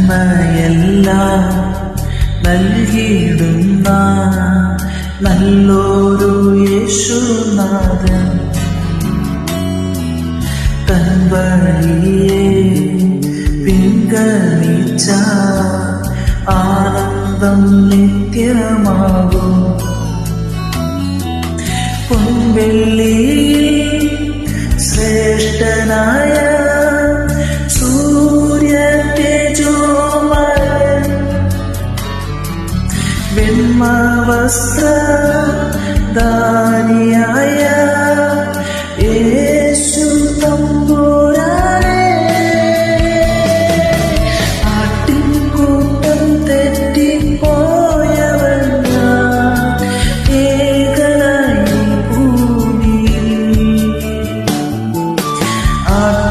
നന്മയെല്ലാം നൽകിയിടുന്ന നല്ലൊരു യേശുനാഥൻ തൻ വഴിയെ പിൻഗണിച്ച ആനന്ദം നിത്യമാകും. പൊൻവെള്ളിയിൽ ശ്രേഷ്ഠനായ